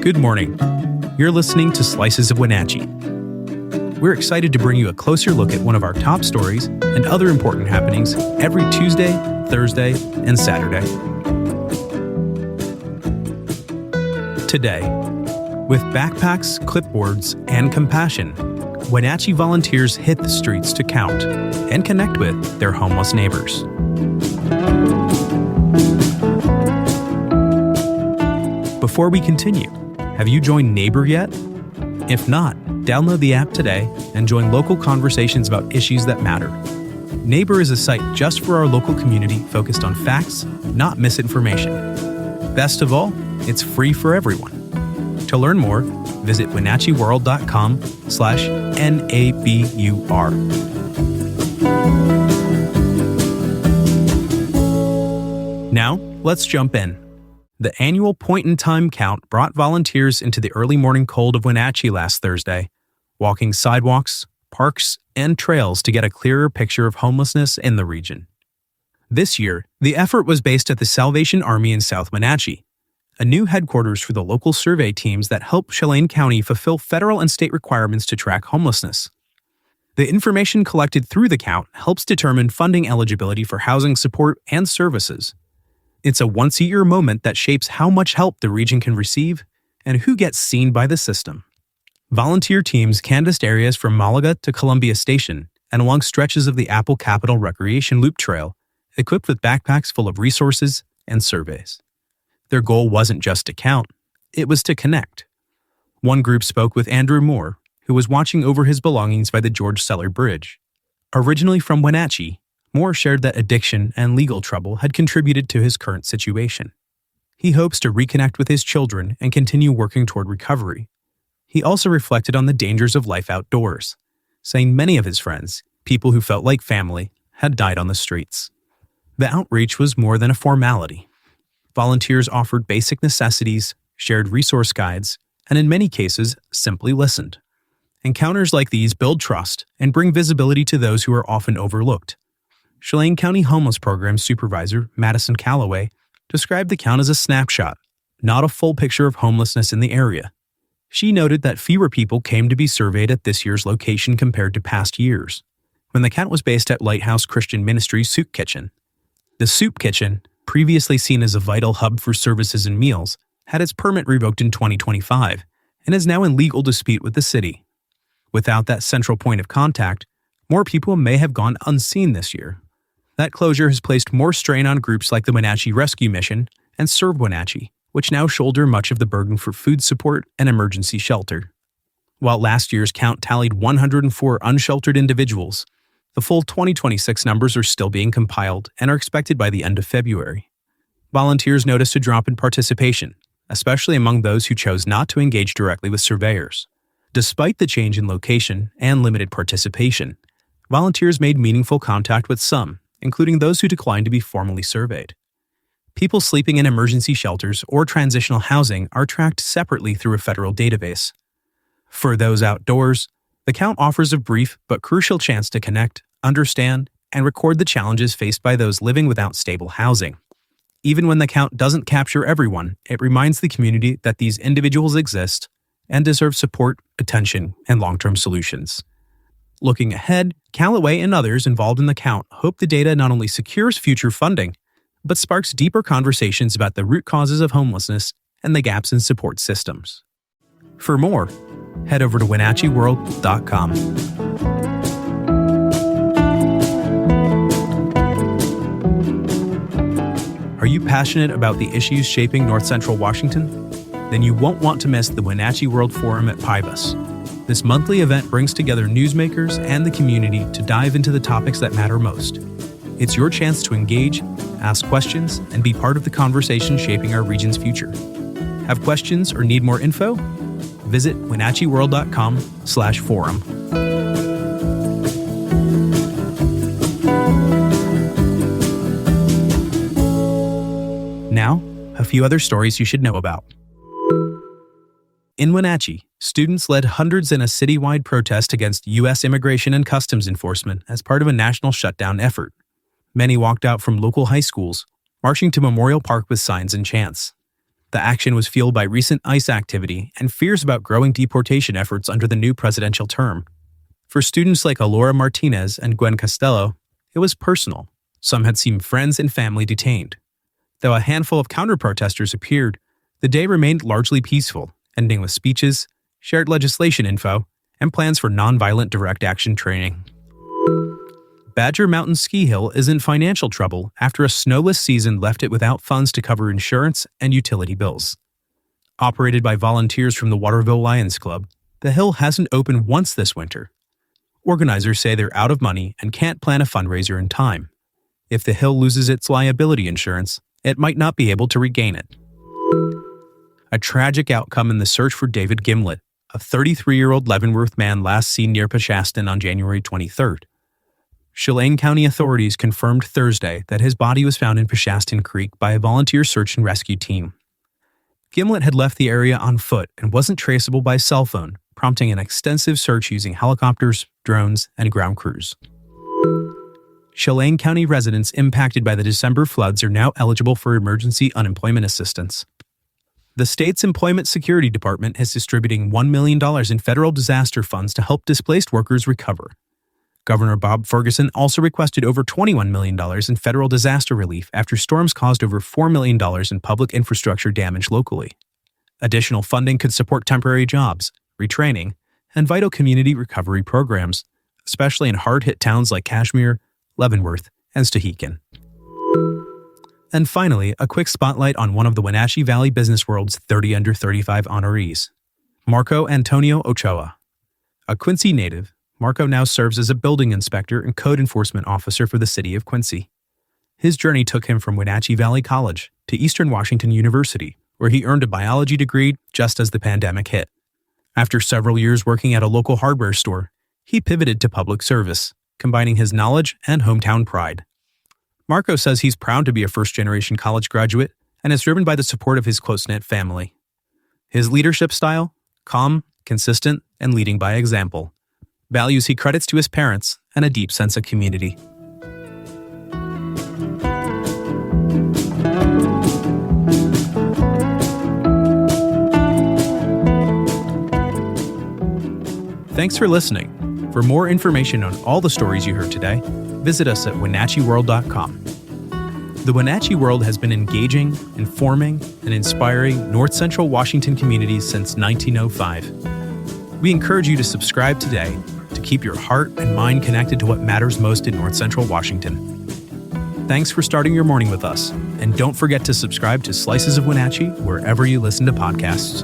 Good morning. You're listening to Slices of Wenatchee. We're excited to bring you a closer look at one of our top stories and other important happenings every Tuesday, Thursday, and Saturday. Today, with backpacks, clipboards, and compassion, Wenatchee volunteers hit the streets to count and connect with their homeless neighbors. Before we continue, have you joined Neighbor yet? If not, download the app today and join local conversations about issues that matter. Neighbor is a site just for our local community focused on facts, not misinformation. Best of all, it's free for everyone. To learn more, visit wenatcheeworld.com/NABUR. Now, let's jump in. The annual point-in-time count brought volunteers into the early morning cold of Wenatchee last Thursday, walking sidewalks, parks, and trails to get a clearer picture of homelessness in the region. This year, the effort was based at the Salvation Army in South Wenatchee, a new headquarters for the local survey teams that help Chelan County fulfill federal and state requirements to track homelessness. The information collected through the count helps determine funding eligibility for housing support and services. It's a once-a-year moment that shapes how much help the region can receive and who gets seen by the system. Volunteer teams canvassed areas from Malaga to Columbia Station and along stretches of the Apple Capital Recreation Loop Trail, equipped with backpacks full of resources and surveys. Their goal wasn't just to count, it was to connect. One group spoke with Andrew Moore, who was watching over his belongings by the George Seller Bridge. Originally from Wenatchee, Moore shared that addiction and legal trouble had contributed to his current situation. He hopes to reconnect with his children and continue working toward recovery. He also reflected on the dangers of life outdoors, saying many of his friends, people who felt like family, had died on the streets. The outreach was more than a formality. Volunteers offered basic necessities, shared resource guides, and in many cases, simply listened. Encounters like these build trust and bring visibility to those who are often overlooked. Chelan County Homeless Program Supervisor Madison Calloway described the count as a snapshot, not a full picture of homelessness in the area. She noted that fewer people came to be surveyed at this year's location compared to past years, when the count was based at Lighthouse Christian Ministries Soup Kitchen. The Soup Kitchen, previously seen as a vital hub for services and meals, had its permit revoked in 2025 and is now in legal dispute with the city. Without that central point of contact, more people may have gone unseen this year. That closure has placed more strain on groups like the Wenatchee Rescue Mission and Serve Wenatchee, which now shoulder much of the burden for food support and emergency shelter. While last year's count tallied 104 unsheltered individuals, the full 2026 numbers are still being compiled and are expected by the end of February. Volunteers noticed a drop in participation, especially among those who chose not to engage directly with surveyors. Despite the change in location and limited participation, volunteers made meaningful contact with some, including those who declined to be formally surveyed. People sleeping in emergency shelters or transitional housing are tracked separately through a federal database. For those outdoors, the count offers a brief but crucial chance to connect, understand, and record the challenges faced by those living without stable housing. Even when the count doesn't capture everyone, it reminds the community that these individuals exist and deserve support, attention, and long-term solutions. Looking ahead, Callaway and others involved in the count hope the data not only secures future funding, but sparks deeper conversations about the root causes of homelessness and the gaps in support systems. For more, head over to wenatcheeworld.com. Are you passionate about the issues shaping North Central Washington? Then you won't want to miss the Wenatchee World Forum at Pybus. This monthly event brings together newsmakers and the community to dive into the topics that matter most. It's your chance to engage, ask questions, and be part of the conversation shaping our region's future. Have questions or need more info? Visit wenatcheeworld.com/forum. Now, a few other stories you should know about. In Wenatchee, students led hundreds in a citywide protest against U.S. Immigration and Customs Enforcement as part of a national shutdown effort. Many walked out from local high schools, marching to Memorial Park with signs and chants. The action was fueled by recent ICE activity and fears about growing deportation efforts under the new presidential term. For students like Alora Martinez and Gwen Costello, it was personal. Some had seen friends and family detained. Though a handful of counter-protesters appeared, the day remained largely peaceful, ending with speeches, shared legislation info, and plans for nonviolent direct action training. Badger Mountain Ski Hill is in financial trouble after a snowless season left it without funds to cover insurance and utility bills. Operated by volunteers from the Waterville Lions Club, the hill hasn't opened once this winter. Organizers say they're out of money and can't plan a fundraiser in time. If the hill loses its liability insurance, it might not be able to regain it. A tragic outcome in the search for David Gimlet, a 33-year-old Leavenworth man last seen near Peshastin on January 23rd. Chelan County authorities confirmed Thursday that his body was found in Peshastin Creek by a volunteer search and rescue team. Gimlet had left the area on foot and wasn't traceable by cell phone, prompting an extensive search using helicopters, drones, and ground crews. Chelan County residents impacted by the December floods are now eligible for emergency unemployment assistance. The state's Employment Security Department is distributing $1 million in federal disaster funds to help displaced workers recover. Governor Bob Ferguson also requested over $21 million in federal disaster relief after storms caused over $4 million in public infrastructure damage locally. Additional funding could support temporary jobs, retraining, and vital community recovery programs, especially in hard-hit towns like Kashmir, Leavenworth, and Stehekin. And finally, a quick spotlight on one of the Wenatchee Valley Business World's 30 Under 35 honorees, Marco Antonio Ochoa. A Quincy native, Marco now serves as a building inspector and code enforcement officer for the city of Quincy. His journey took him from Wenatchee Valley College to Eastern Washington University, where he earned a biology degree just as the pandemic hit. After several years working at a local hardware store, he pivoted to public service, combining his knowledge and hometown pride. Marco says he's proud to be a first-generation college graduate and is driven by the support of his close-knit family. His leadership style, calm, consistent, and leading by example, values he credits to his parents and a deep sense of community. Thanks for listening. For more information on all the stories you heard today, visit us at WenatcheeWorld.com. The Wenatchee World has been engaging, informing, and inspiring North Central Washington communities since 1905. We encourage you to subscribe today to keep your heart and mind connected to what matters most in North Central Washington. Thanks for starting your morning with us, and don't forget to subscribe to Slices of Wenatchee wherever you listen to podcasts.